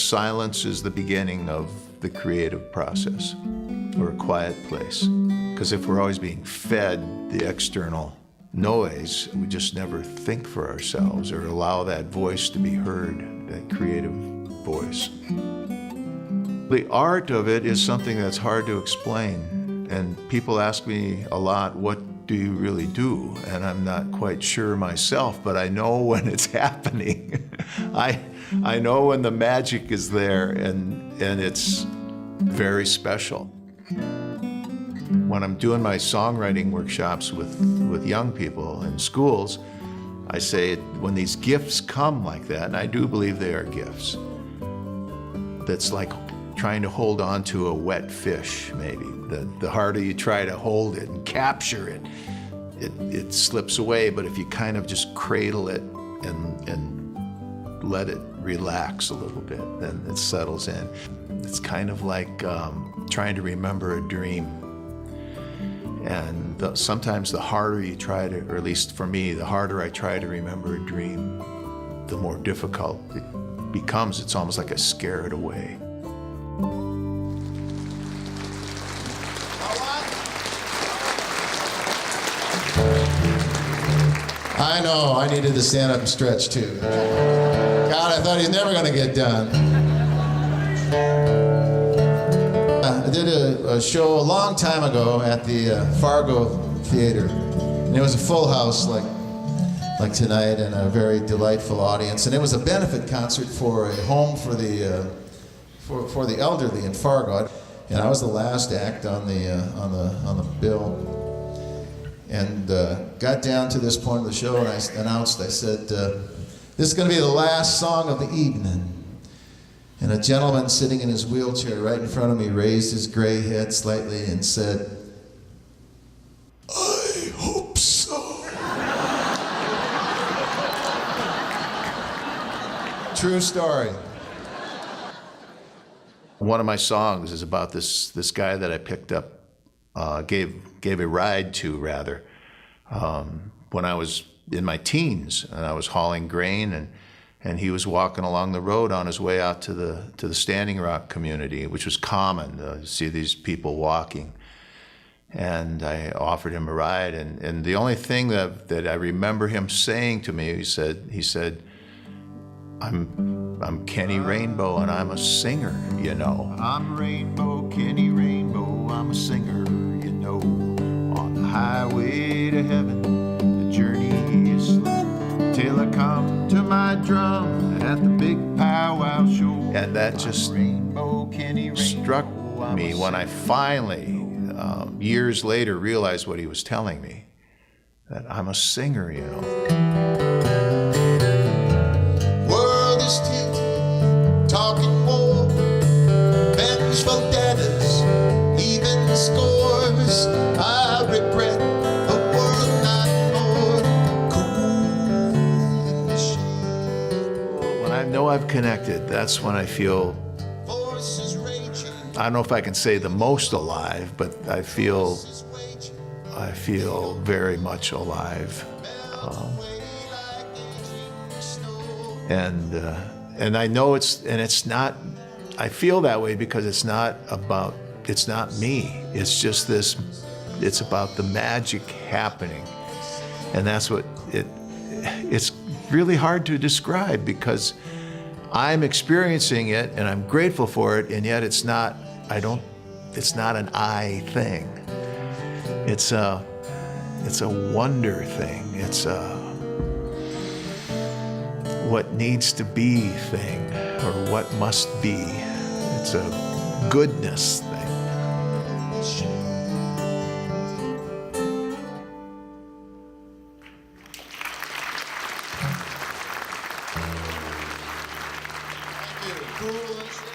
silence is the beginning of the creative process, or a quiet place. Because if we're always being fed the external noise, we just never think for ourselves or allow that voice to be heard, that creative voice. The art of it is something that's hard to explain. And people ask me a lot, what do you really do? And I'm not quite sure myself, but I know when it's happening. I know when the magic is there, and it's very special. When I'm doing my songwriting workshops with young people in schools, I say when these gifts come like that, and I do believe they are gifts, that's like trying to hold on to a wet fish, maybe. The harder you try to hold it and capture it, it slips away. But if you kind of just cradle it and let it relax a little bit, then it settles in. It's kind of like trying to remember a dream. And sometimes the harder you try to, or at least for me, the harder I try to remember a dream, the more difficult it becomes. It's almost like I scare it away. I know, I needed to stand up and stretch too. God, I thought he was never gonna get done. I did a show a long time ago at the Fargo Theater, and it was a full house like tonight, and a very delightful audience. And it was a benefit concert for a home for the elderly in Fargo, and I was the last act on the bill. And got down to this point of the show, and I announced, I said, this is going to be the last song of the evening. And a gentleman sitting in his wheelchair right in front of me raised his gray head slightly and said, I hope so. True story. One of my songs is about this guy that I picked up, gave a ride to, rather, when I was in my teens, and I was hauling grain, and he was walking along the road on his way out to the Standing Rock community, which was common to see these people walking. And I offered him a ride, and the only thing that I remember him saying to me, he said, I'm Kenny Rainbow, and I'm a singer, you know. I'm Rainbow, Kenny Rainbow, I'm a singer, you know. On the highway to heaven, the journey is slow, till I come to my drum at the big powwow show. And that just struck me when I finally, years later, realized what he was telling me, that I'm a singer, you know. Talking war, vengeful debtors, even scores. I regret a world not more cool than the shade. When I know I've connected, that's when I feel, I don't know if I can say the most alive, but I feel very much alive. And I know it's not, I feel that way because it's not me. It's just this, it's about the magic happening. And that's what it's really hard to describe, because I'm experiencing it and I'm grateful for it, and yet it's not an I thing. It's a wonder thing. It's a what needs to be thing, or what must be. It's a goodness thing. Thank you. Cool.